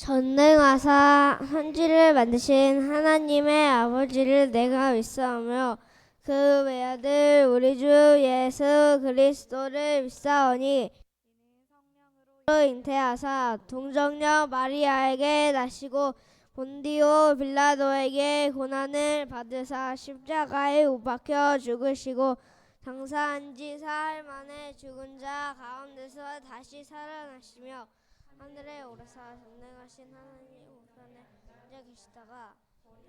전능하사 천지를 만드신 하나님의 아버지를 내가 믿사오며 그 외아들 우리 주 예수 그리스도를 믿사오니 이는 잉태하사 동정녀 마리아에게 나시고 본디오 빌라도에게 고난을 받으사 십자가에 못 박혀 죽으시고 장사한 지 사흘 만에 죽은 자 가운데서 다시 살아나시며 하늘에 오르사 전능하신 하나님 우편에 앉아 계시다가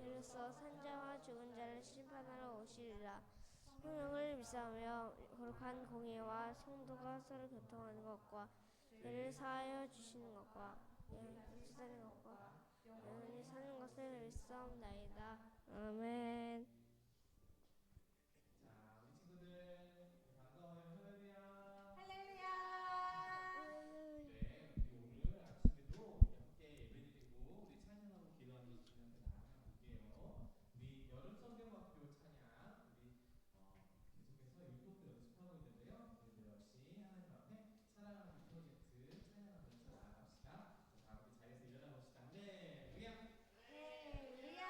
이로써 산자와 죽은 자를 심판하러 오시리라. 성령을 믿사오며 거룩한 공의와 성도가 서로 교통하는 것과 죄를 사하여 주시는 것과 영생하는 것과 영원히 사는 것을 믿사옵나이다. 아멘. 자, 우리 친구들 반가워요. 할렐루야. 네, 우리 오늘 아침에도 함께 예배드리고 우리 찬양하고 기도하는 시간 함께 나눠볼게요. 우리 여름 성경학교 찬양 우리 계속해서 율동도 연습하고 있는데요. 오늘도 역시 하나님 앞에 사랑하는 이 프로젝트 찬양하면서 나아갑시다. 자, 다 함께 자리에서 일어나 봅시다. 할렐루야. 할렐루야.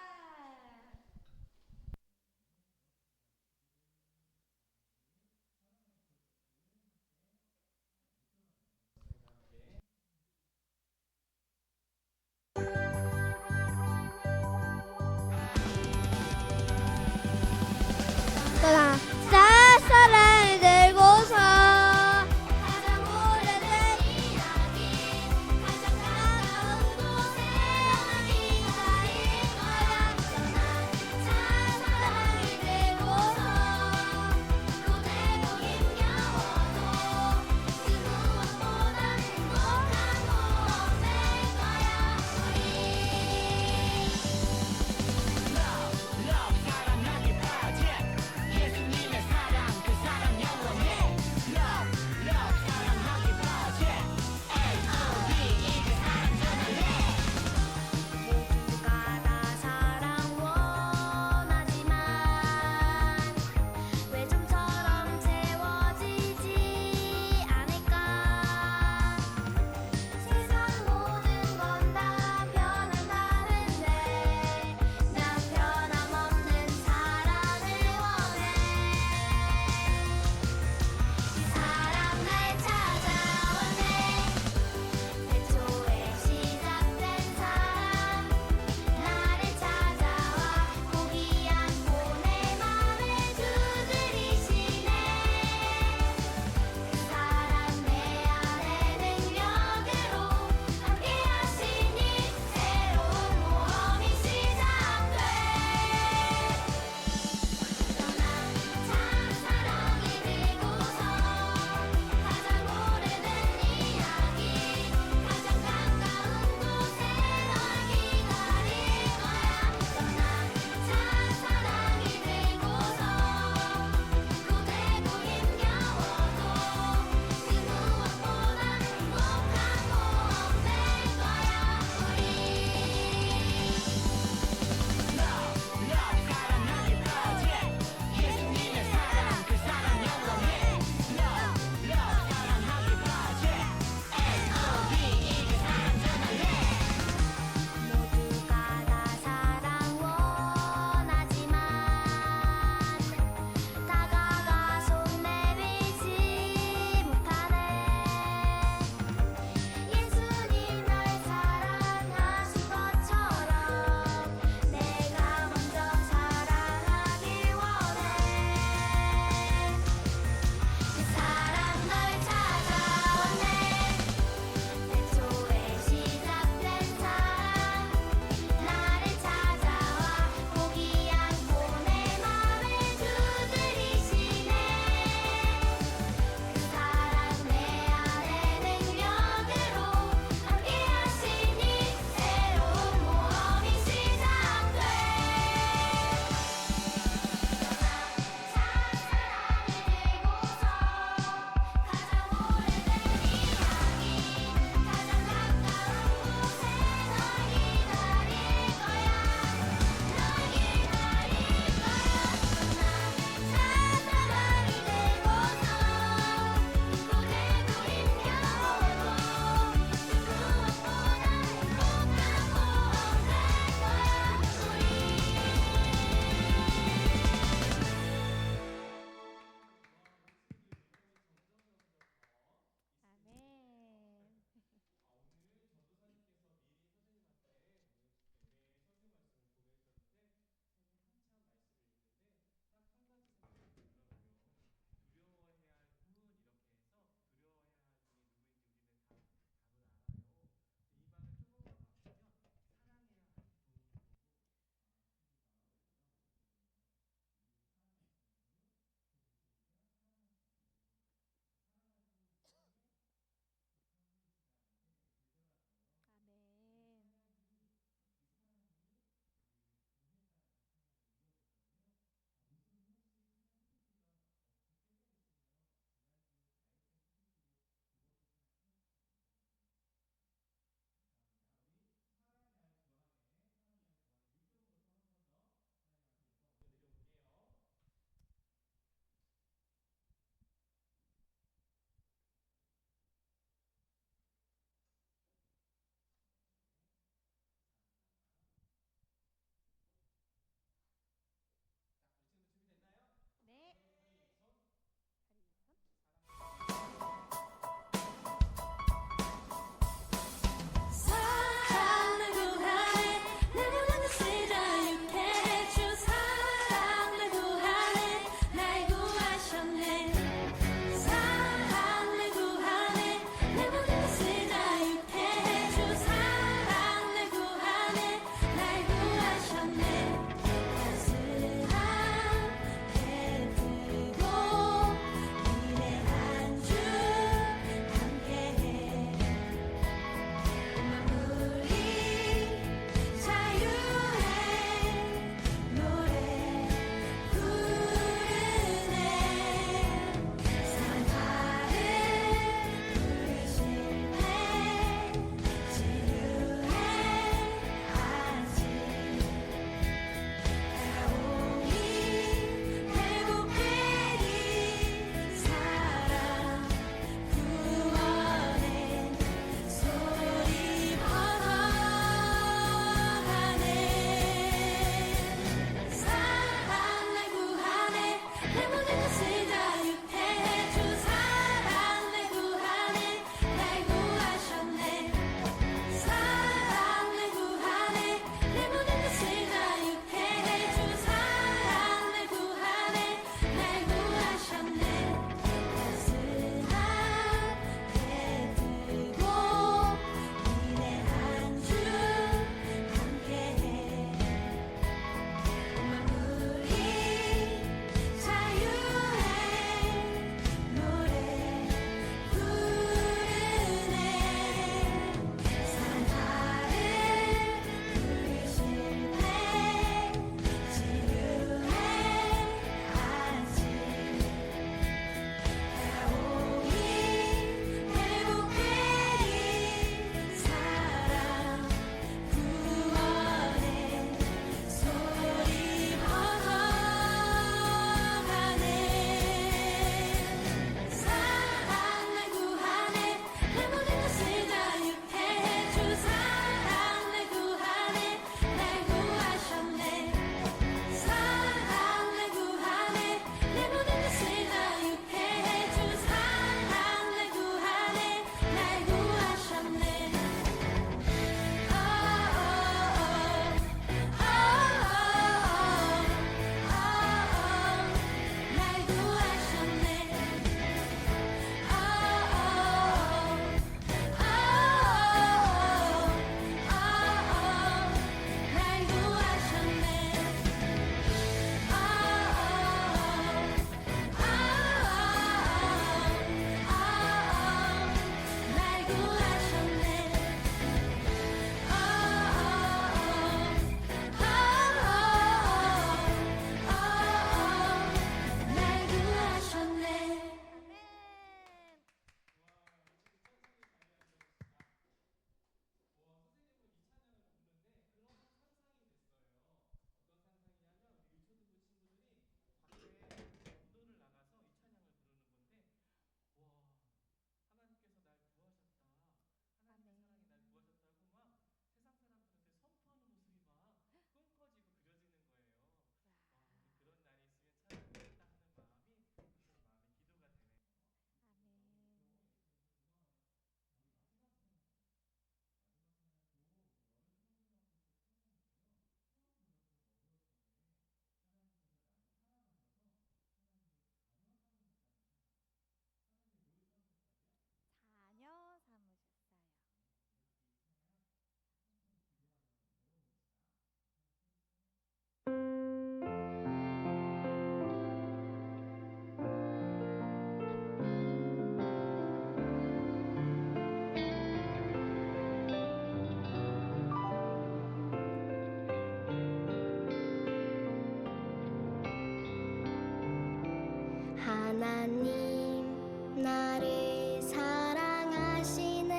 하나님 나를 사랑하시네.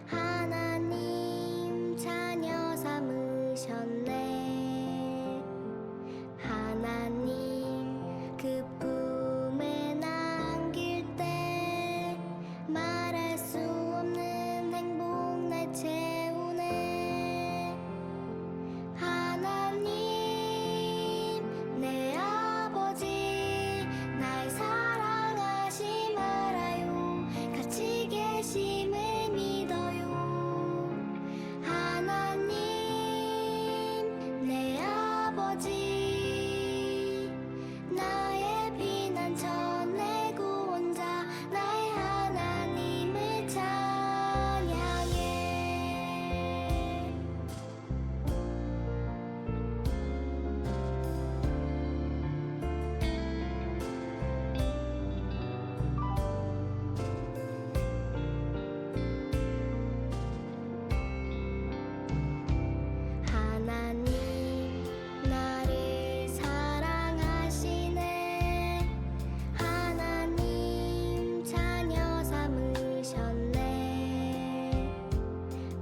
하나님 자녀 삼으셨네. 하나님 그 품에 안길 때 말할 수 없는 행복 날 채우네. 하나님 내 아버지 날 사랑하시 말아요. 같이 계심을 믿어요. 하나님 내 아버지 나의 피난처 내 구원자 나의 하나님을 찬양해. 하나님 나를 사랑하시네. 하나님 자녀 삼으셨네.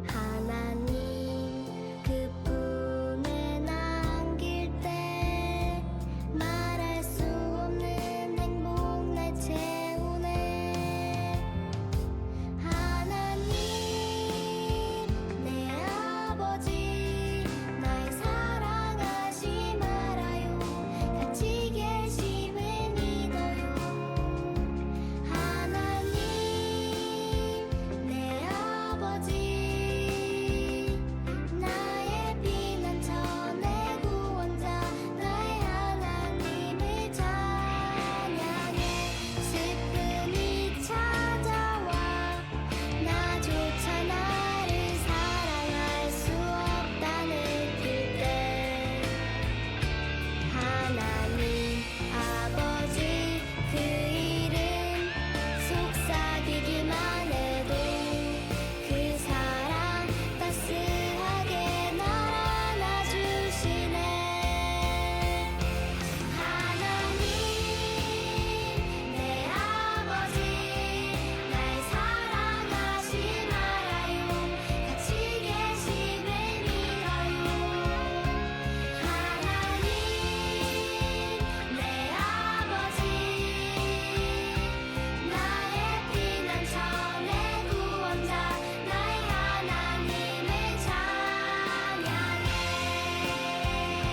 하나님 그 품에 안길 때 말할 수 없는 행복 날 채우네. 하나님 내 아버지 날 사랑하시 말아요. 같이 계심을 믿어요. 하나님 내 아버지 나의 피난처 내 구원자 나의 하나님을 찬양해. 슬픔이 찾아와 나조차 나를 사랑할 수 없다는 그때 하나님 아버지 그 이름 속삭이기만 해도 그 사랑 따스하게 날 안아주시네. 하나님 내 아버지 날 사랑하시 말아요. 같이 계심을 믿어요. 하나님 내 아버지 나의 피난처 내 구원자 나의 하나님을 찬양해. 나와 함께 해주신 하나님 앞에 감사합니다라는 고백 기도하면서 기도해 봅시다.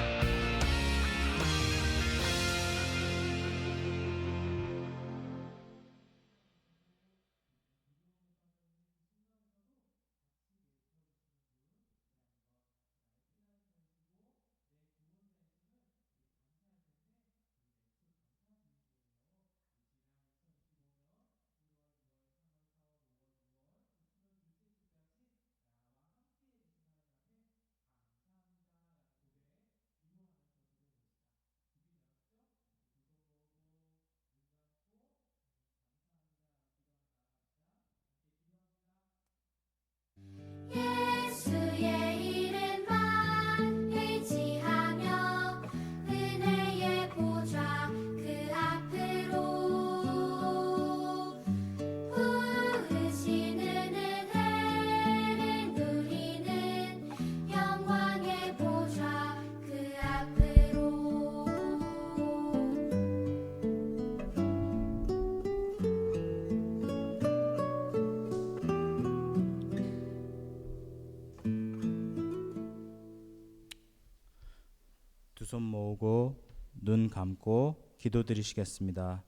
준비 되었죠? 우리 두 손 모으고 눈 감고 감사합니다라고 기도하며 나아갑시다. 함께 기도합시다. 예수의 이름만 의지하며 은혜의 보좌 그 앞으로 부으시는 은혜를 누리는 영광의 보좌 그 앞으로. 두 손 모으고 눈 감고 기도드리시겠습니다.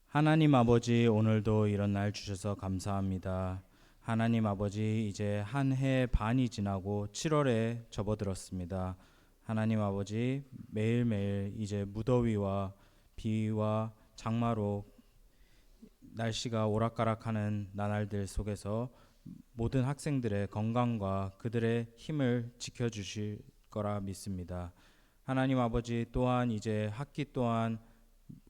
하나님 아버지, 오늘도 이런 날 주셔서 감사합니다. 하나님 아버지, 이제 한 해 반이 지나고 7월에 접어들었습니다. 하나님 아버지, 매일매일 이제 무더위와 비와 장마로 날씨가 오락가락하는 나날들 속에서 모든 학생들의 건강과 그들의 힘을 지켜주실 거라 믿습니다. 하나님 아버지, 또한 이제 학기 또한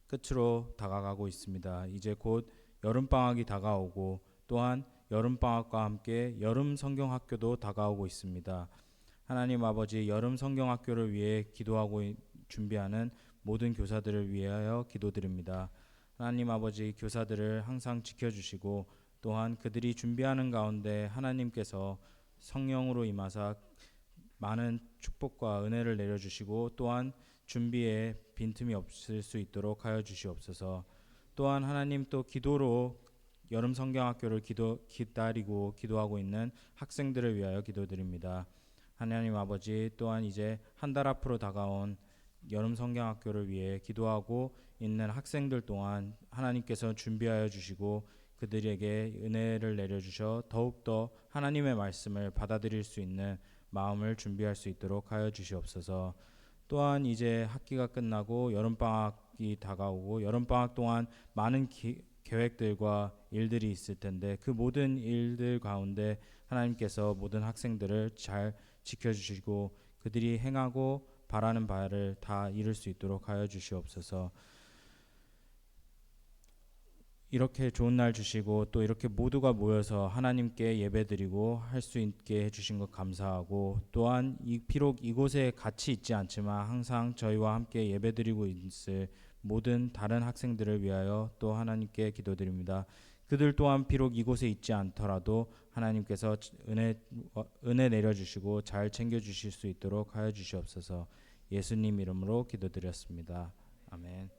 끝으로 다가가고 있습니다. 이제 곧 여름방학이 다가오고 또한 여름방학과 함께 여름 성경학교도 다가오고 있습니다. 하나님 아버지, 여름 성경학교를 위해 기도하고 준비하는 모든 교사들을 위하여 기도드립니다. 하나님 아버지, 교사들을 항상 지켜주시고 또한 그들이 준비하는 가운데 하나님께서 성령으로 임하사 많은 축복과 은혜를 내려주시고 또한 준비에 빈틈이 없을 수 있도록 하여 주시옵소서. 또한 하나님, 또 기도로 여름 성경학교를 기다리고 기도하고 있는 학생들을 위하여 기도드립니다. 하나님 아버지, 또한 이제 한 달 앞으로 다가온 여름 성경학교를 위해 기도하고 있는 학생들 동안 하나님께서 준비하여 주시고 그들에게 은혜를 내려주셔 더욱더 하나님의 말씀을 받아들일 수 있는 마음을 준비할 수 있도록 하여 주시옵소서. 또한 이제 학기가 끝나고 여름방학이 다가오고 여름방학 동안 많은 계획들과 일들이 있을 텐데 그 모든 일들 가운데 하나님께서 모든 학생들을 잘 지켜주시고 그들이 행하고 바라는 바를 다 이룰 수 있도록 하여 주시옵소서. 이렇게 좋은 날 주시고 또 이렇게 모두가 모여서 하나님께 예배드리고 할 수 있게 해주신 것 감사하고 또한 비록 이곳에 같이 있지 않지만 항상 저희와 함께 예배드리고 있을 모든 다른 학생들을 위하여 또 하나님께 기도드립니다. 그들 또한 비록 이곳에 있지 않더라도 하나님께서 은혜 내려주시고 잘 챙겨주실 수 있도록 하여 주시옵소서. 예수님 이름으로 기도드렸습니다. 아멘.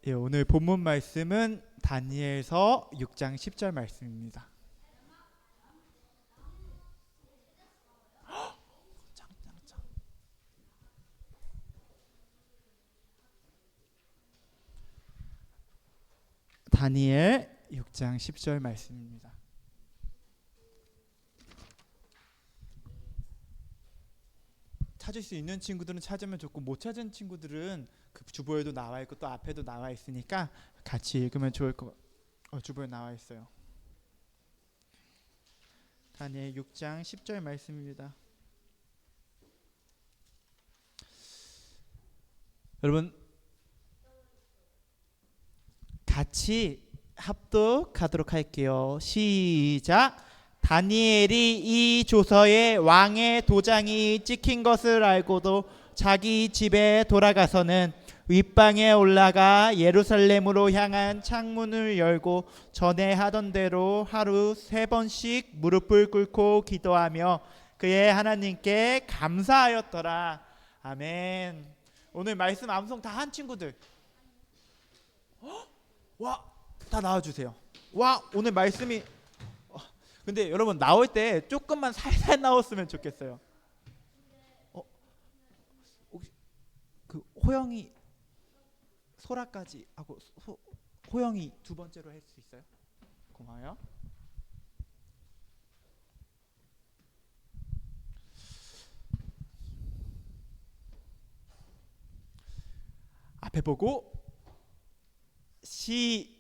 예, 오늘 본문 말씀은 다니엘서 6장 10절 말씀입니다. 다니엘 6장 10절 말씀입니다. 찾을 수 있는 친구들은 찾으면 좋고 못 찾은 친구들은 그 주보에도 나와 있고 또 앞에도 나와 있으니까 같이 읽으면 좋을 것 같아요. 주보에 나와 있어요. 다니엘 6장 10절 말씀입니다. 여러분 같이 합독하도록 할게요. 시작. 다니엘이 이 조서에 왕의 도장이 찍힌 것을 알고도 자기 집에 돌아가서는 윗방에 올라가 예루살렘으로 향한 창문을 열고 전에 하던 대로 하루 3번씩 무릎을 꿇고 기도하며 그의 하나님께 감사하였더라. 아멘. 오늘 말씀 암송 다 한 친구들, 와, 다 나와주세요. 와, 오늘 말씀이 근데 여러분 나올 때 조금만 살살 나왔으면 좋겠어요. 혹시 그 호영이 소라까지 하고 호영이 2번째로 할 수 있어요? 고마워요. 앞에 보고 시작.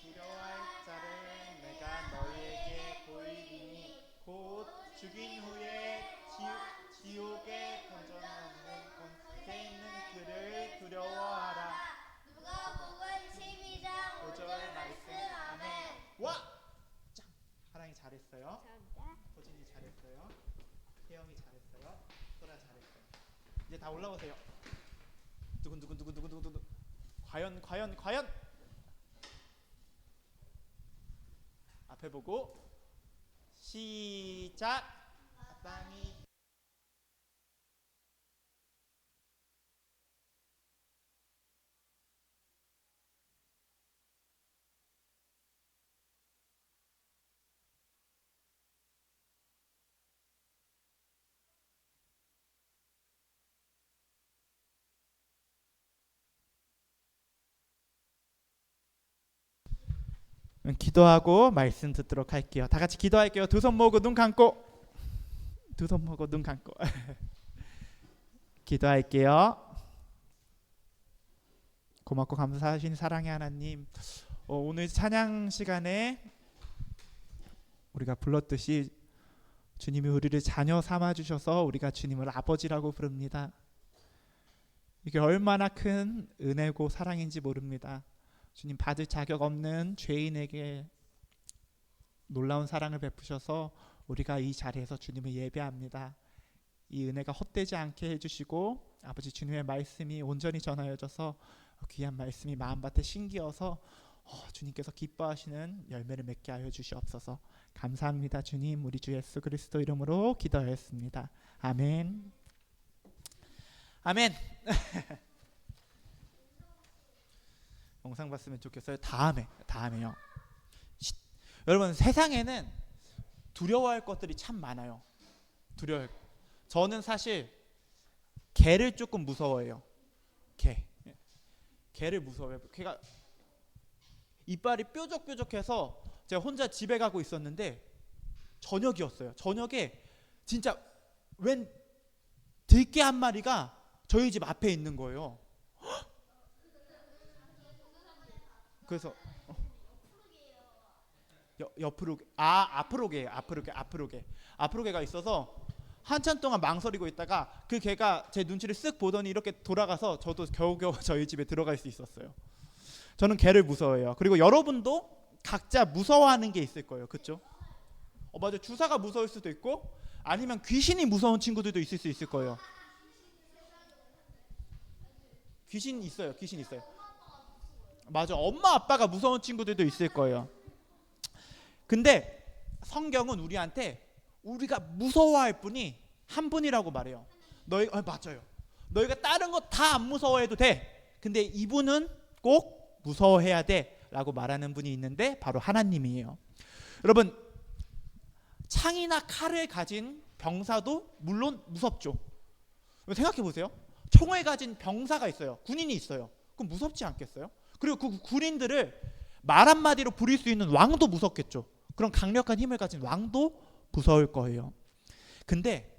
두려워할 자를 내가 너희에게 보이리니 곧 죽인 후에 지옥에 건져넣는 곳에 있는 그를 두려워하라. 누가복음 12장 5절 말씀. 아멘. 와! 짱! 하랑이 잘했어요. 호진이 잘했어요. 혜영이 잘했어요. 소라 잘했어요. 이제 다 올라오세요. 두근두근 과연 앞에 보고 시작. 땅이 기도하고 말씀 듣도록 할게요. 다 같이 기도할게요. 두 손 모으고 눈 감고 기도할게요. 고맙고 감사하신 사랑의 하나님, 오늘 찬양 시간에 우리가 불렀듯이 주님이 우리를 자녀 삼아 주셔서 우리가 주님을 아버지라고 부릅니다. 이게 얼마나 큰 은혜고 사랑인지 모릅니다. 주님 받을 자격 없는 죄인에게 놀라운 사랑을 베푸셔서 우리가 이 자리에서 주님을 예배합니다. 이 은혜가 헛되지 않게 해주시고 아버지 주님의 말씀이 온전히 전하여져서 귀한 말씀이 마음밭에 심기어서 주님께서 기뻐하시는 열매를 맺게 하여 주시옵소서. 감사합니다. 주님, 우리 주 예수 그리스도 이름으로 기도하였습니다. 아멘. 아멘. 영상 봤으면 좋겠어요. 다음에요. 여러분, 세상에는 두려워할 것들이 참 많아요. 저는 사실 개를 조금 무서워해요. 개를 무서워해요. 걔가 이빨이 뾰족뾰족해서 제가 혼자 집에 가고 있었는데 저녁이었어요. 저녁에 진짜 웬 들개 한 마리가 저희 집 앞에 있는 거예요. 그래서 앞으로개가 있어서 한참 동안 망설이고 있다가 그 개가 제 눈치를 쓱 보더니 이렇게 돌아가서 저도 겨우겨우 저희 집에 들어갈 수 있었어요. 저는 개를 무서워해요. 그리고 여러분도 각자 무서워하는 게 있을 거예요. 그렇죠? 맞아. 주사가 무서울 수도 있고 아니면 귀신이 무서운 친구들도 있을 수 있을 거예요. 귀신 있어요. 맞아. 엄마 아빠가 무서운 친구들도 있을 거예요. 근데 성경은 우리한테 우리가 무서워할 분이 한 분이라고 말해요. 맞아요. 너희가 다른 거 다 안 무서워해도 돼. 근데 이분은 꼭 무서워해야 돼 라고 말하는 분이 있는데 바로 하나님이에요. 여러분, 창이나 칼을 가진 병사도 물론 무섭죠. 생각해 보세요. 총을 가진 병사가 있어요. 군인이 있어요. 그럼 무섭지 않겠어요? 그리고 그 군인들을 말 한마디로 부릴 수 있는 왕도 무섭겠죠. 그런 강력한 힘을 가진 왕도 무서울 거예요. 근데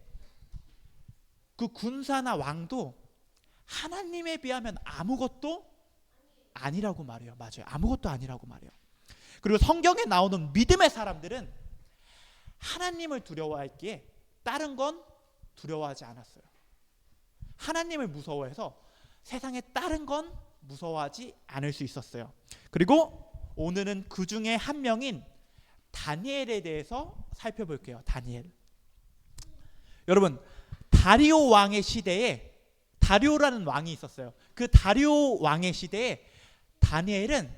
그 군사나 왕도 하나님에 비하면 아무것도 아니라고 말해요. 맞아요. 아무것도 아니라고 말해요. 그리고 성경에 나오는 믿음의 사람들은 하나님을 두려워했기에 다른 건 두려워하지 않았어요. 하나님을 무서워해서 세상에 다른 건 무서워하지 않을 수 있었어요. 그리고 오늘은 그 중에 한 명인 다니엘에 대해서 살펴볼게요. 다니엘. 여러분, 다리오 왕의 시대에 다리오라는 왕이 있었어요. 그 다리오 왕의 시대에 다니엘은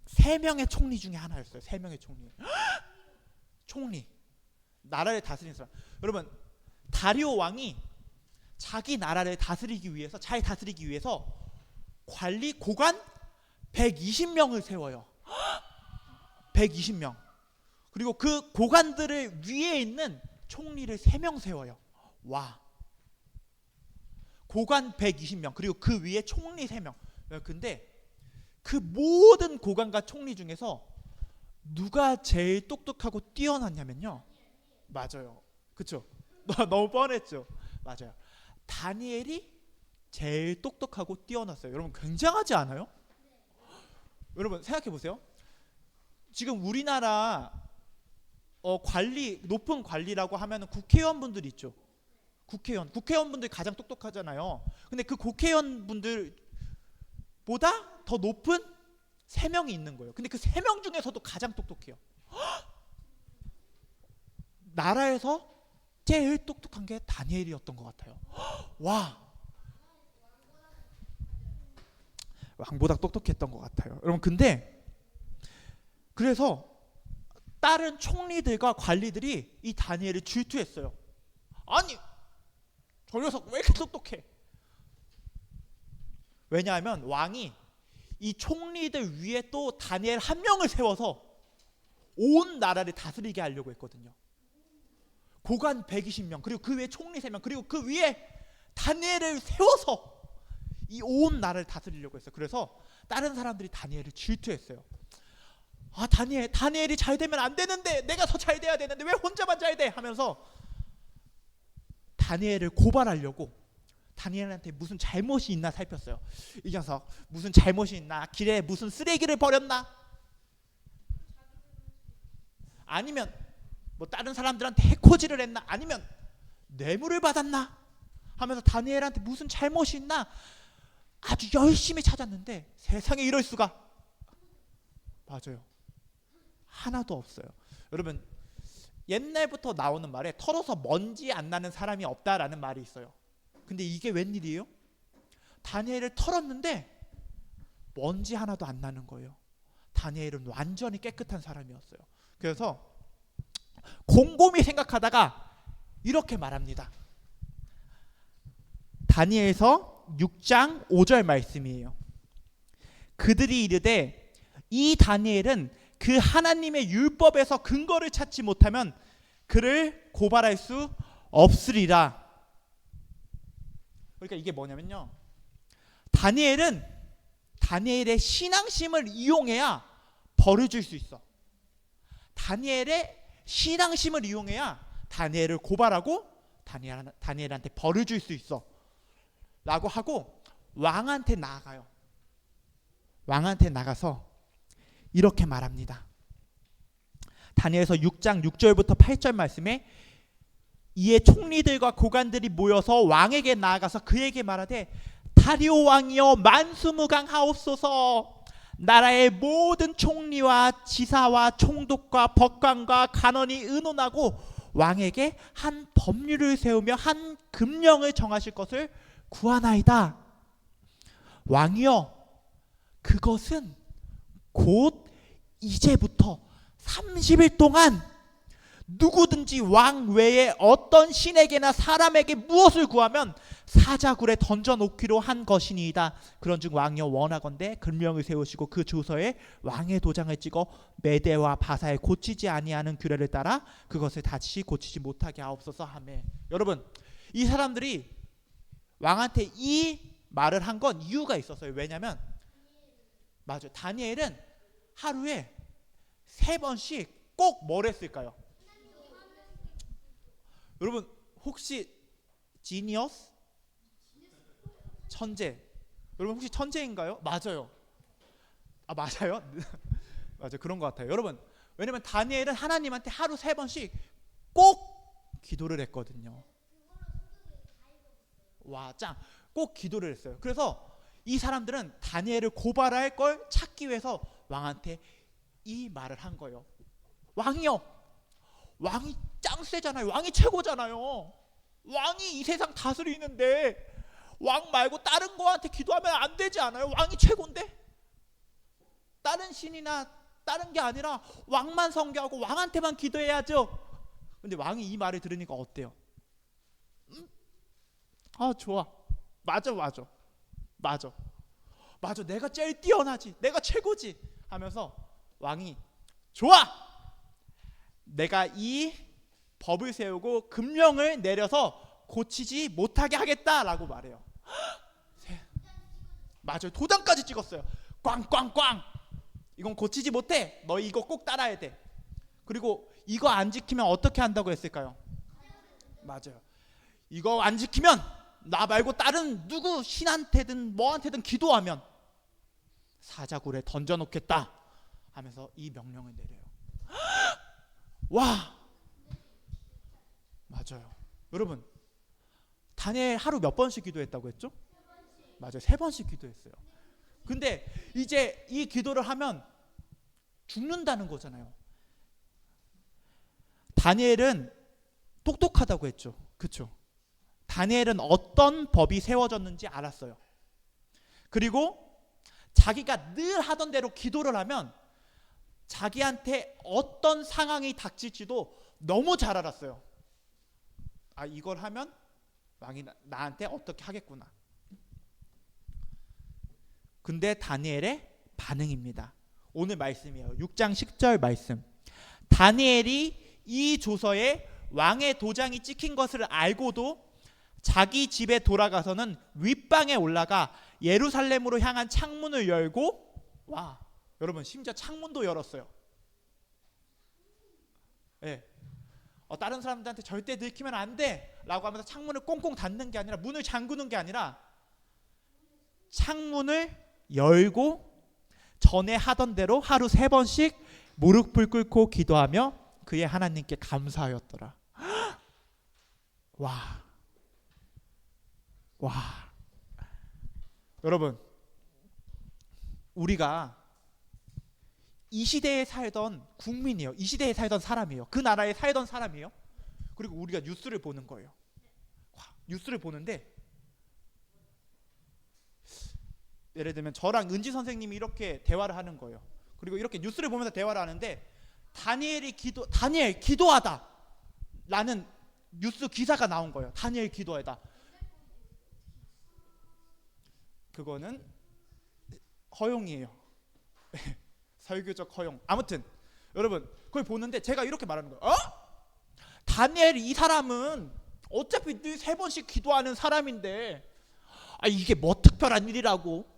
3명의 총리 중에 하나였어요. 3명의 총리. 나라를 다스리는 사람. 여러분, 다리오 왕이 자기 나라를 잘 다스리기 위해서 관리 고관 120명을 세워요. 120명. 그리고 그 고관들을 위에 있는 총리를 3명 세워요. 와. 고관 120명 그리고 그 위에 총리 3명. 근데 그 모든 고관과 총리 중에서 누가 제일 똑똑하고 뛰어났냐면요. 맞아요. 그렇죠? 너무 뻔했죠. 맞아요. 다니엘이 제일 똑똑하고 뛰어났어요. 여러분, 굉장하지 않아요? 여러분, 생각해 보세요. 지금 우리나라 높은 관리라고 하면 국회의원분들 있죠. 국회의원분들 가장 똑똑하잖아요. 근데 그 국회의원분들보다 더 높은 3명이 있는 거예요. 근데 그 3명 중에서도 가장 똑똑해요. 나라에서 제일 똑똑한 게 다니엘이었던 것 같아요. 와, 왕보다 똑똑했던 것 같아요. 여러분, 근데 그래서 다른 총리들과 관리들이 이 다니엘을 질투했어요. 아니, 저 녀석 왜 이렇게 똑똑해? 왜냐하면 왕이 이 총리들 위에 또 다니엘 한 명을 세워서 온 나라를 다스리게 하려고 했거든요. 고관 120명 그리고 그 위에 총리 3명 그리고 그 위에 다니엘을 세워서 이 온 나라를 다스리려고 했어요. 그래서 다른 사람들이 다니엘을 질투했어요. 다니엘이 잘 되면 안 되는데, 내가 더 잘 돼야 되는데 왜 혼자만 잘 돼? 하면서 다니엘을 고발하려고 다니엘한테 무슨 잘못이 있나 살폈어요. 이 녀석 무슨 잘못이 있나? 길에 무슨 쓰레기를 버렸나? 아니면 뭐 다른 사람들한테 해코지를 했나? 아니면 뇌물을 받았나? 하면서 다니엘한테 무슨 잘못이 있나? 아주 열심히 찾았는데 세상에 이럴 수가. 맞아요. 하나도 없어요. 여러분 옛날부터 나오는 말에 털어서 먼지 안 나는 사람이 없다라는 말이 있어요. 근데 이게 웬일이에요? 다니엘을 털었는데 먼지 하나도 안 나는 거예요. 다니엘은 완전히 깨끗한 사람이었어요. 그래서 곰곰이 생각하다가 이렇게 말합니다. 다니엘서 6장 5절 말씀이에요. 그들이 이르되 이 다니엘은 그 하나님의 율법에서 근거를 찾지 못하면 그를 고발할 수 없으리라. 그러니까 이게 뭐냐면요, 다니엘의 신앙심을 이용해야 벌을 줄 수 있어. 다니엘의 신앙심을 이용해야 다니엘을 고발하고 다니엘한테 벌을 줄 수 있어 라고 하고 왕한테 나아가요. 왕한테 나가서 이렇게 말합니다. 다니엘서 6장 6절부터 8절 말씀에 이에 총리들과 고관들이 모여서 왕에게 나아가서 그에게 말하되 다리오 왕이여 만수무강하옵소서. 나라의 모든 총리와 지사와 총독과 법관과 간원이 의논하고 왕에게 한 법률을 세우며 한 금령을 정하실 것을 구하나이다. 왕이여 그것은 곧 이제부터 30일 동안 누구든지 왕 외에 어떤 신에게나 사람에게 무엇을 구하면 사자굴에 던져놓기로 한 것이니이다. 그런즉 왕이여 원하건대 금령을 세우시고 그 조서에 왕의 도장을 찍어 메대와 바사에 고치지 아니하는 규례를 따라 그것을 다시 고치지 못하게 하옵소서 하매. 여러분 이 사람들이 왕한테 이 말을 한 건 이유가 있었어요. 왜냐하면 맞아요, 다니엘은 하루에 3번씩 꼭 뭘 했을까요? 여러분 혹시 지니어스? 천재. 여러분 혹시 천재인가요? 맞아요. 맞아요? 맞아요, 그런 것 같아요. 여러분 왜냐면 다니엘은 하나님한테 하루 3번씩 꼭 기도를 했거든요. 와, 짱. 꼭 기도를 했어요. 그래서 이 사람들은 다니엘을 고발할 걸 찾기 위해서 왕한테 이 말을 한 거예요. 왕이요, 왕이 짱 세잖아요. 왕이 최고잖아요. 왕이 이 세상 다스리는데 왕 말고 다른 거한테 기도하면 안 되지 않아요? 왕이 최고인데? 다른 신이나 다른 게 아니라 왕만 섬겨하고 왕한테만 기도해야죠. 근데 왕이 이 말을 들으니까 어때요? 좋아. 맞아. 내가 제일 뛰어나지. 내가 최고지. 하면서 왕이 좋아. 내가 이 법을 세우고 금령을 내려서 고치지 못하게 하겠다라고 말해요. 맞아요. 도장까지 찍었어요. 꽝꽝꽝. 이건 고치지 못해. 너 이거 꼭 따라야 돼. 그리고 이거 안 지키면 어떻게 한다고 했을까요? 맞아요. 이거 안 지키면 나 말고 다른 누구 신한테든 뭐한테든 기도하면 사자굴에 던져놓겠다 하면서 이 명령을 내려요. 와, 맞아요. 여러분 다니엘 하루 몇 번씩 기도했다고 했죠? 맞아요, 3번씩 기도했어요. 근데 이제 이 기도를 하면 죽는다는 거잖아요. 다니엘은 똑똑하다고 했죠. 그렇죠? 다니엘은 어떤 법이 세워졌는지 알았어요. 그리고 자기가 늘 하던 대로 기도를 하면 자기한테 어떤 상황이 닥칠지도 너무 잘 알았어요. 이걸 하면 왕이 나한테 어떻게 하겠구나. 근데 다니엘의 반응입니다. 오늘 말씀이에요. 6장 10절 말씀. 다니엘이 이 조서에 왕의 도장이 찍힌 것을 알고도 자기 집에 돌아가서는 윗방에 올라가 예루살렘으로 향한 창문을 열고, 와, 여러분 심지어 창문도 열었어요. 네. 다른 사람들한테 절대 들키면 안 돼 라고 하면서 창문을 꽁꽁 닫는 게 아니라, 문을 잠그는 게 아니라 창문을 열고 전에 하던 대로 하루 3번씩 무릎을 꿇고 기도하며 그의 하나님께 감사하였더라. 와. 여러분, 우리가 이 시대에 살던 국민이에요. 이 시대에 살던 사람이에요. 그 나라에 살던 사람이에요. 그리고 우리가 뉴스를 보는 거예요. 뉴스를 보는데, 예를 들면 저랑 은지 선생님이 이렇게 대화를 하는 거예요. 그리고 이렇게 뉴스를 보면서 대화를 하는데, 다니엘 기도하다 라는 뉴스 기사가 나온 거예요. 다니엘 기도하다. 그거는 허용이에요. 설교적 허용. 아무튼 여러분, 그걸 보는데 제가 이렇게 말하는 거예요. 다니엘, 이 사람은 어차피 늘 3번씩 기도하는 사람인데 이게 뭐 특별한 일이라고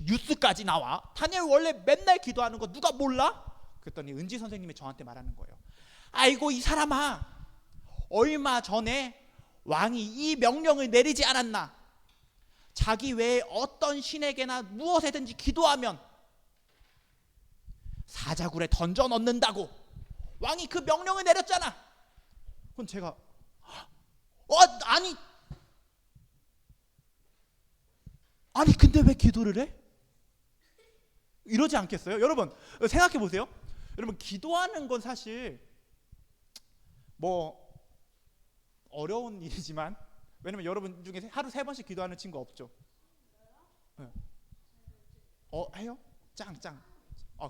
뉴스까지 나와? 다니엘 원래 맨날 기도하는 거 누가 몰라? 그랬더니 은지 선생님이 저한테 말하는 거예요. 아이고, 이 사람아, 얼마 전에 왕이 이 명령을 내리지 않았나? 자기 외에 어떤 신에게나 무엇에든지 기도하면 사자굴에 던져 넣는다고 왕이 그 명령을 내렸잖아. 그럼 제가 아니 근데 왜 기도를 해? 이러지 않겠어요? 여러분 생각해 보세요. 여러분, 기도하는 건 사실 뭐 어려운 일이지만, 왜냐면 여러분 중에 하루 3번씩 기도하는 친구 없죠? 네. 해요? 짱.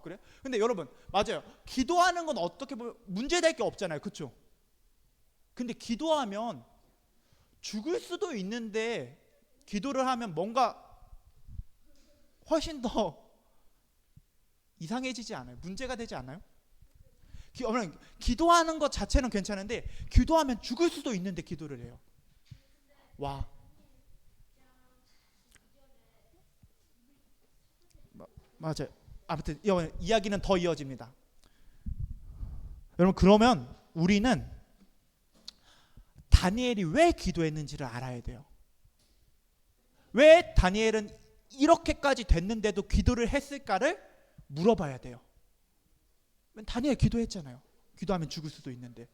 그래? 근데 여러분, 맞아요. 기도하는 건 어떻게 보면 문제될 게 없잖아요. 그렇죠? 근데 기도하면 죽을 수도 있는데, 기도를 하면 뭔가 훨씬 더 이상해지지 않아요? 문제가 되지 않아요? 기도하는 것 자체는 괜찮은데, 기도하면 죽을 수도 있는데 기도를 해요. 와. 맞아요. 아무튼 이야기는 더 이어집니다. 여러분, 그러면 우리는 다니엘이 왜 기도했는지를 알아야 돼요. 왜 다니엘은 이렇게까지 됐는데도 기도를 했을까를 물어봐야 돼요. 다니엘 기도했잖아요. 기도하면 죽을 수도 있는데.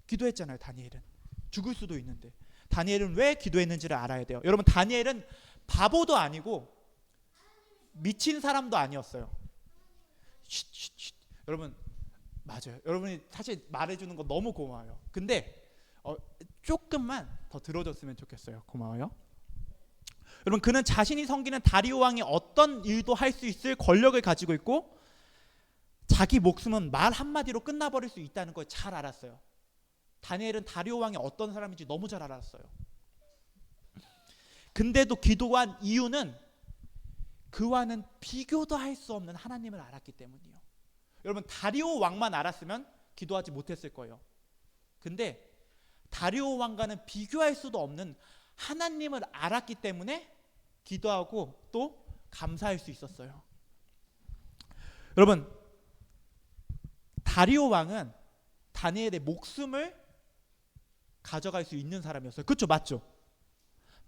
기도했잖아요. 다니엘은 죽을 수도 있는데. 다니엘은 왜 기도했는지를 알아야 돼요. 여러분, 다니엘은 바보도 아니고 미친 사람도 아니었어요. 여러분, 맞아요. 여러분이 사실 말해주는 거 너무 고마워요. 근데 조금만 더 들어줬으면 좋겠어요. 고마워요. 여러분, 그는 자신이 섬기는 다리오 왕이 어떤 일도 할 수 있을 권력을 가지고 있고, 자기 목숨은 말 한마디로 끝나버릴 수 있다는 걸 잘 알았어요. 다니엘은 다리오 왕이 어떤 사람인지 너무 잘 알았어요. 근데도 기도한 이유는 그와는 비교도 할 수 없는 하나님을 알았기 때문이에요. 여러분, 다리오 왕만 알았으면 기도하지 못했을 거예요. 근데 다리오 왕과는 비교할 수도 없는 하나님을 알았기 때문에 기도하고 또 감사할 수 있었어요. 여러분, 다리오 왕은 다니엘의 목숨을 가져갈 수 있는 사람이었어요. 그렇죠? 맞죠?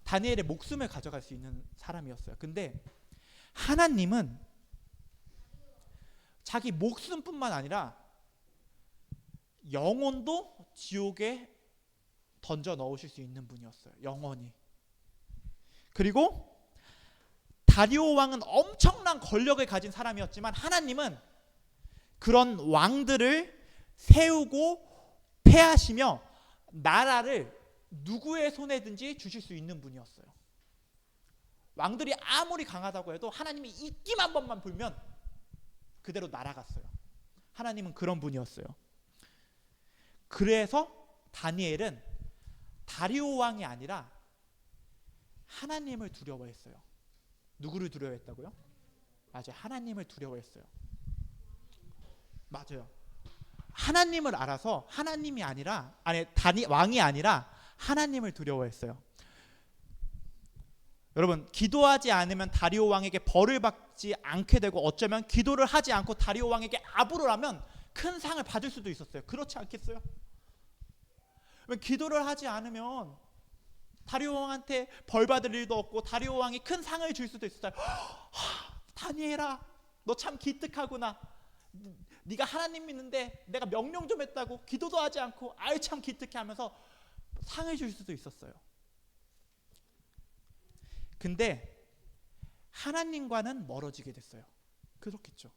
다니엘의 목숨을 가져갈 수 있는 사람이었어요. 근데 하나님은 자기 목숨뿐만 아니라 영혼도 지옥에 던져 넣으실 수 있는 분이었어요. 영원히. 그리고 다리오 왕은 엄청난 권력을 가진 사람이었지만, 하나님은 그런 왕들을 세우고 폐하시며 나라를 누구의 손에든지 주실 수 있는 분이었어요. 왕들이 아무리 강하다고 해도 하나님이 입김 한 번만 불면 그대로 날아갔어요. 하나님은 그런 분이었어요. 그래서 다니엘은 다리오 왕이 아니라 하나님을 두려워했어요. 누구를 두려워했다고요? 맞아요. 하나님을 두려워했어요. 맞아요. 하나님을 알아서 하나님이 아니라 왕이 아니라 하나님을 두려워했어요. 여러분, 기도하지 않으면 다리오 왕에게 벌을 받지 않게 되고, 어쩌면 기도를 하지 않고 다리오 왕에게 아부를 하면 큰 상을 받을 수도 있었어요. 그렇지 않겠어요? 기도를 하지 않으면 다리오 왕한테 벌 받을 일도 없고 다리오 왕이 큰 상을 줄 수도 있었어요. 다니엘아, 너 참 기특하구나. 네가 하나님 믿는데 내가 명령 좀 했다고 기도도 하지 않고 아유 참 기특해 하면서 상을 줄 수도 있었어요. 근데 하나님과는 멀어지게 됐어요. 그렇겠죠.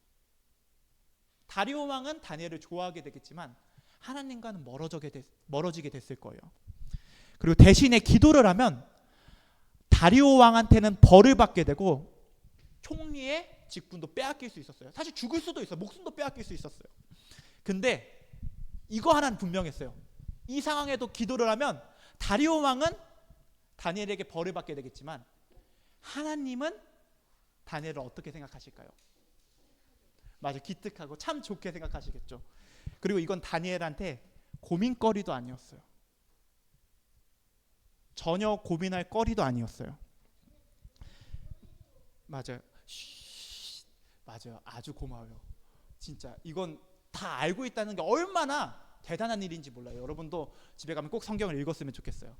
다리오 왕은 다니엘을 좋아하게 되겠지만 하나님과는 멀어지게 됐을 거예요. 그리고 대신에 기도를 하면 다리오 왕한테는 벌을 받게 되고 총리의 직분도 빼앗길 수 있었어요. 사실 죽을 수도 있어요. 목숨도 빼앗길 수 있었어요. 근데 이거 하나는 분명했어요. 이 상황에도 기도를 하면 다리오 왕은 다니엘에게 벌을 받게 되겠지만 하나님은 다니엘을 어떻게 생각하실까요? 맞아, 기특하고 참 좋게 생각하시겠죠. 그리고 이건 다니엘한테 고민거리도 아니었어요. 전혀 고민할 거리도 아니었어요. 맞아요. 맞아요. 아주 고마워요. 진짜 이건 다 알고 있다는 게 얼마나 대단한 일인지 몰라요. 여러분도 집에 가면 꼭 성경을 읽었으면 좋겠어요.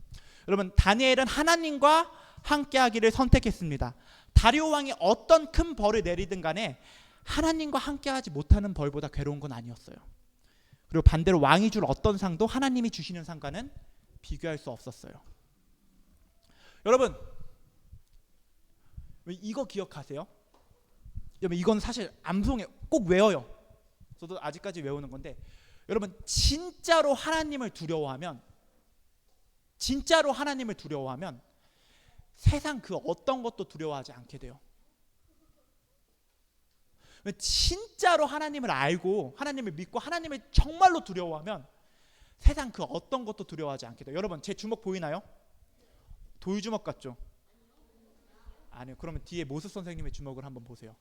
여러분, 다니엘은 하나님과 함께하기를 선택했습니다. 다리오 왕이 어떤 큰 벌을 내리든 간에 하나님과 함께하지 못하는 벌보다 괴로운 건 아니었어요. 그리고 반대로 왕이 줄 어떤 상도 하나님이 주시는 상과는 비교할 수 없었어요. 여러분, 이거 기억하세요? 여러분, 이건 사실 암송에 꼭 외워요. 저도 아직까지 외우는 건데, 여러분, 진짜로 하나님을 두려워하면 세상 그 어떤 것도 두려워하지 않게 돼요. 진짜로 하나님을 알고 하나님을 믿고 하나님을 정말로 두려워하면 세상 그 어떤 것도 두려워하지 않게 돼요. 여러분, 제 주먹 보이나요? 돌주먹 같죠? 아니요. 그러면 뒤에 모스 선생님의 주먹을 한번 보세요.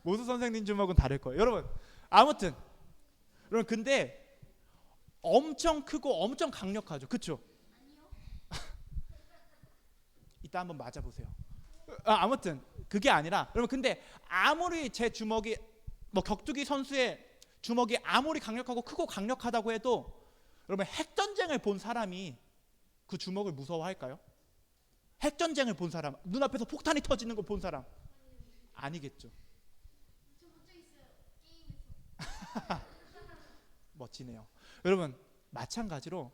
모스 선생님 주먹은 다를 거예요. 여러분, 아무튼 여러분, 근데 엄청 크고 엄청 강력하죠. 그렇죠? 이따 한번 맞아보세요. 아무튼 그게 아니라, 여러분, 근데 아무리 제 주먹이 격투기 선수의 주먹이 아무리 강력하고 크고 강력하다고 해도 여러분, 핵전쟁을 본 사람이 그 주먹을 무서워할까요? 핵전쟁을 본 사람, 눈앞에서 폭탄이 터지는 걸 본 사람 아니겠죠. 멋지네요. 여러분, 마찬가지로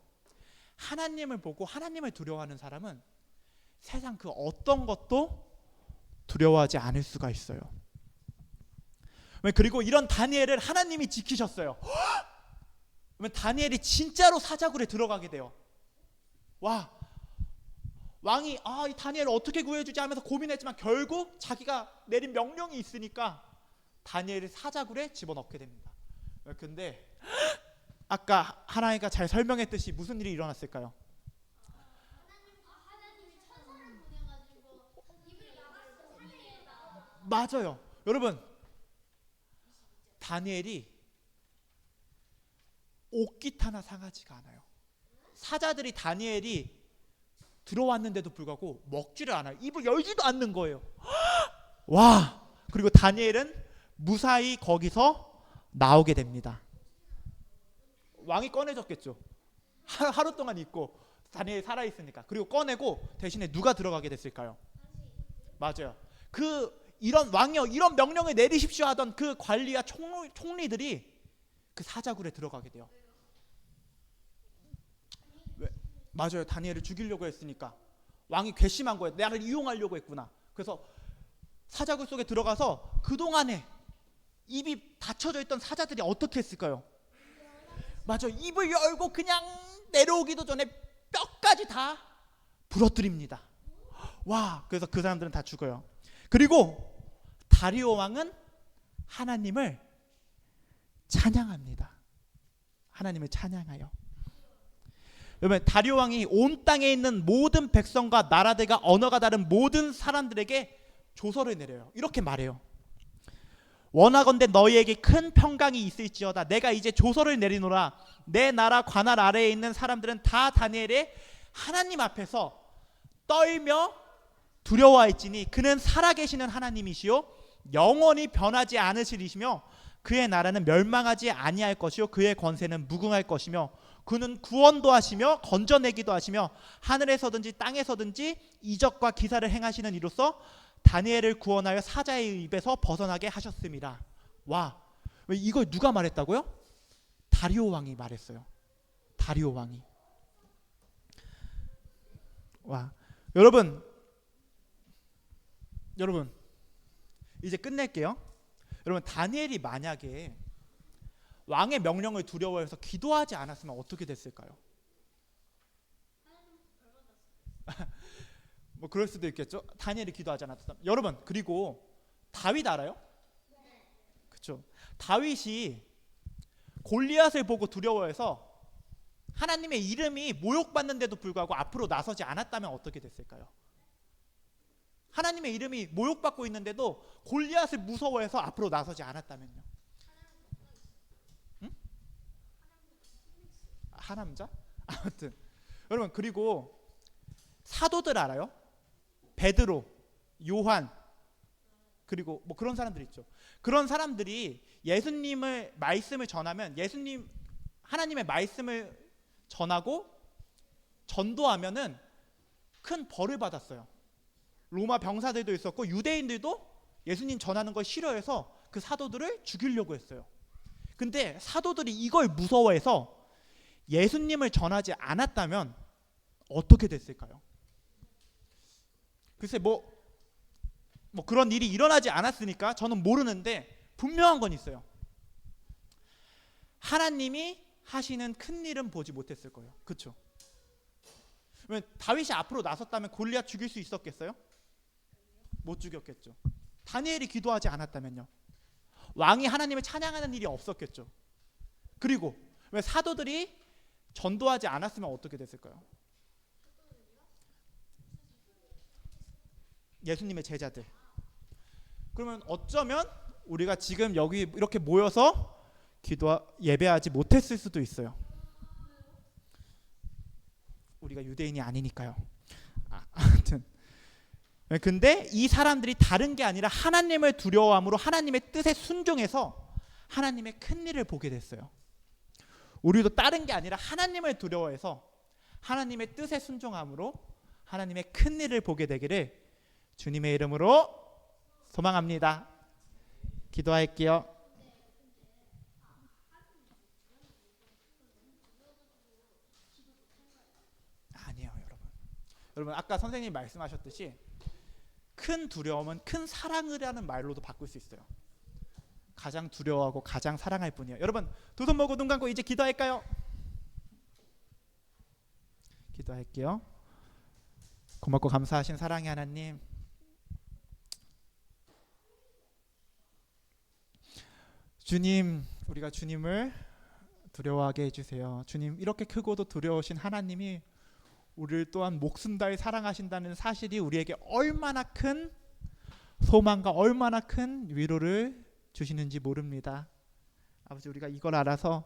하나님을 보고 하나님을 두려워하는 사람은 세상 그 어떤 것도 두려워하지 않을 수가 있어요. 그리고 이런 다니엘을 하나님이 지키셨어요. 그러면 다니엘이 진짜로 사자굴에 들어가게 돼요. 와, 왕이 이 다니엘을 어떻게 구해주지 하면서 고민했지만 결국 자기가 내린 명령이 있으니까 다니엘을 사자굴에 집어넣게 됩니다. 근데 아까 하나이가 잘 설명했듯이 무슨 일이 일어났을까요? 맞아요. 여러분, 다니엘이 옷깃 하나 상하지가 않아요. 사자들이 다니엘이 들어왔는데도 불구하고 먹지를 않아요. 입을 열지도 않는 거예요. 와! 그리고 다니엘은 무사히 거기서 나오게 됩니다. 왕이 꺼내줬겠죠. 하루 동안 있고 다니엘이 살아있으니까. 그리고 꺼내고 대신에 누가 들어가게 됐을까요? 맞아요. 이런 왕이여, 이런 명령을 내리십시오 하던 그 관리와 총리들이 그 사자굴에 들어가게 돼요. 왜? 맞아요. 다니엘을 죽이려고 했으니까. 왕이 괘씸한 거예요. 나를 이용하려고 했구나. 그래서 사자굴 속에 들어가서 그동안에 입이 닫혀져 있던 사자들이 어떻게 했을까요? 맞아요. 입을 열고 그냥 내려오기도 전에 뼈까지 다 부러뜨립니다. 와, 그래서 그 사람들은 다 죽어요. 그리고 다리오 왕은 하나님을 찬양합니다. 하나님을 찬양하여. 여러분, 다리오 왕이 온 땅에 있는 모든 백성과 나라들과 언어가 다른 모든 사람들에게 조서를 내려요. 이렇게 말해요. 원하건대 너희에게 큰 평강이 있을지어다. 내가 이제 조서를 내리노라. 내 나라 관할 아래에 있는 사람들은 다 다니엘의 하나님 앞에서 떨며 두려워할지니 그는 살아계시는 하나님이시요 영원히 변하지 않으시리시며 그의 나라는 멸망하지 아니할 것이요 그의 권세는 무궁할 것이며 그는 구원도 하시며 건져내기도 하시며 하늘에서든지 땅에서든지 이적과 기사를 행하시는 이로써 다니엘을 구원하여 사자의 입에서 벗어나게 하셨습니다. 와, 왜 이걸 누가 말했다고요? 다리오 왕이 말했어요. 다리오 왕이. 와, 여러분 이제 끝낼게요. 여러분, 다니엘이 만약에 왕의 명령을 두려워해서 기도하지 않았으면 어떻게 됐을까요? 뭐 그럴 수도 있겠죠. 다니엘이 기도하지 않았다면. 여러분, 그리고 다윗 알아요? 그렇죠. 다윗이 골리앗을 보고 두려워해서 하나님의 이름이 모욕받는데도 불구하고 앞으로 나서지 않았다면 어떻게 됐을까요? 하나님의 이름이 모욕받고 있는데도 골리앗을 무서워해서 앞으로 나서지 않았다면요? 응? 하남자? 아무튼 여러분, 그리고 사도들 알아요? 베드로, 요한, 그리고 뭐 그런 사람들 있죠. 그런 사람들이 예수님의 말씀을 전하면, 하나님의 말씀을 전하고 전도하면은 큰 벌을 받았어요. 로마 병사들도 있었고 유대인들도 예수님 전하는 걸 싫어해서 그 사도들을 죽이려고 했어요. 근데 사도들이 이걸 무서워해서 예수님을 전하지 않았다면 어떻게 됐을까요? 글쎄 뭐 그런 일이 일어나지 않았으니까 저는 모르는데 분명한 건 있어요. 하나님이 하시는 큰 일은 보지 못했을 거예요. 그렇죠? 왜 다윗이 앞으로 나섰다면 골리앗 죽일 수 있었겠어요? 못 죽였겠죠. 다니엘이 기도하지 않았다면요? 왕이 하나님을 찬양하는 일이 없었겠죠. 그리고 왜 사도들이 전도하지 않았으면 어떻게 됐을까요? 예수님의 제자들. 그러면 어쩌면 우리가 지금 여기 이렇게 모여서 예배하지 못했을 수도 있어요. 우리가 유대인이 아니니까요. 아무튼 근데 이 사람들이 다른 게 아니라 하나님을 두려워함으로 하나님의 뜻에 순종해서 하나님의 큰 일을 보게 됐어요. 우리도 다른 게 아니라 하나님을 두려워해서 하나님의 뜻에 순종함으로 하나님의 큰 일을 보게 되기를 주님의 이름으로 소망합니다. 기도할게요. 아니에요, 여러분 아까 선생님이 말씀하셨듯이 큰 두려움은 큰 사랑이라는 말로도 바꿀 수 있어요. 가장 두려워하고 가장 사랑할 뿐이에요. 여러분, 두 손 모으고 눈 감고 이제 기도할까요? 기도할게요. 고맙고 감사하신 사랑의 하나님, 주님, 우리가 주님을 두려워하게 해주세요. 주님, 이렇게 크고도 두려우신 하나님이 우리를 또한 목숨 다해 사랑하신다는 사실이 우리에게 얼마나 큰 소망과 얼마나 큰 위로를 주시는지 모릅니다. 아버지, 우리가 이걸 알아서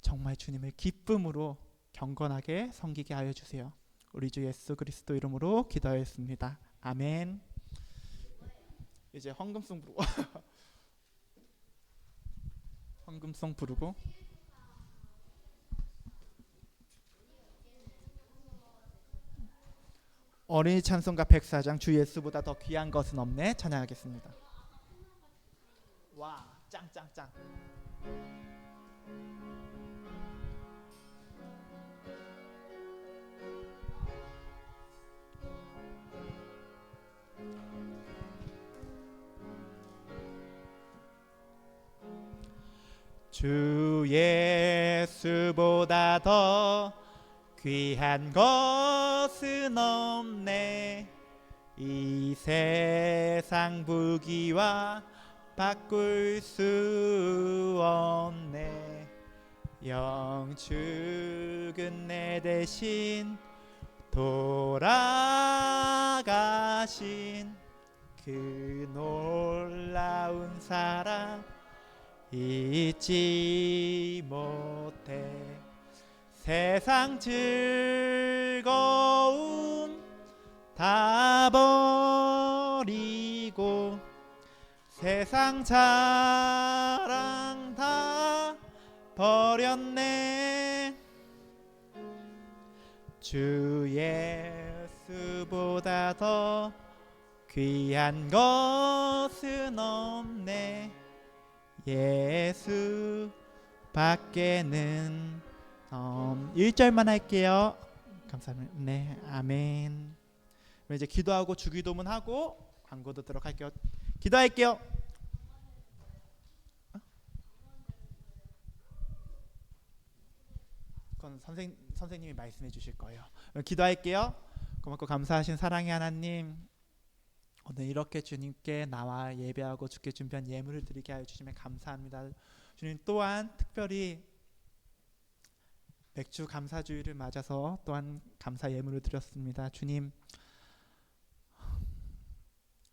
정말 주님을 기쁨으로 경건하게 섬기게 하여 주세요. 우리 주 예수 그리스도 이름으로 기도하였습니다. 아멘. 이제 헌금송 부르고 헌금송 부르고 어린이 찬송가 104장 주 예수보다 더 귀한 것은 없네 찬양하겠습니다. 와, 짱짱짱. 주 예수보다 더 귀한 것은 없네. 이 세상 부귀와 바꿀 수 없네. 영축은 내 대신 돌아가신 그 놀라운 사랑 잊지 못해. 세상 즐거움 다 버리고 세상 자랑 다 버렸네. 주 예수보다 더 귀한 것은 없네. 예수 밖에는 1절만 할게요. 감사합니다. 네, 아멘. 그럼 이제 기도하고 주기도문 하고 광고 듣도록 할게요. 기도할게요. 그건 선생님이 말씀해 주실 거예요. 기도할게요. 고맙고 감사하신 사랑의 하나님, 오늘 이렇게 주님께 나와 예배하고 주께 준비한 예물을 드리게 하여 주시면 감사합니다. 주님, 또한 특별히 맥주 감사주일을 맞아서 또한 감사 예물을 드렸습니다. 주님,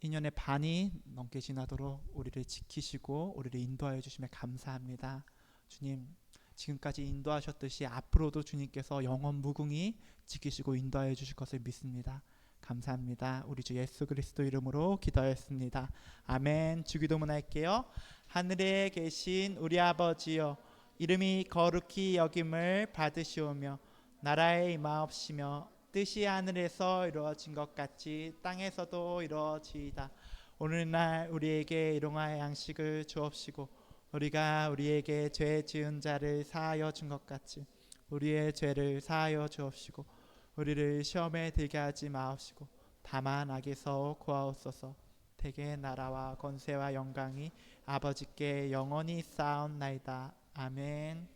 2년의 반이 넘게 지나도록 우리를 지키시고 우리를 인도하여 주시면 감사합니다. 주님, 지금까지 인도하셨듯이 앞으로도 주님께서 영원 무궁히 지키시고 인도하여 주실 것을 믿습니다. 감사합니다. 우리 주 예수 그리스도 이름으로 기도하였습니다. 아멘. 주기도문 할게요. 하늘에 계신 우리 아버지여, 이름이 거룩히 여김을 받으시오며 나라의 임하옵시며 뜻이 하늘에서 이루어진 것 같이 땅에서도 이루어지이다. 오늘날 우리에게 일용할 양식을 주옵시고 우리가 우리에게 죄 지은 자를 사하여 준 것 같이 우리의 죄를 사하여 주옵시고 우리를 시험에 들게 하지 마옵시고 다만 악에서 구하옵소서. 대개 나라와 권세와 영광이 아버지께 영원히 쌓옵나이다. 아멘.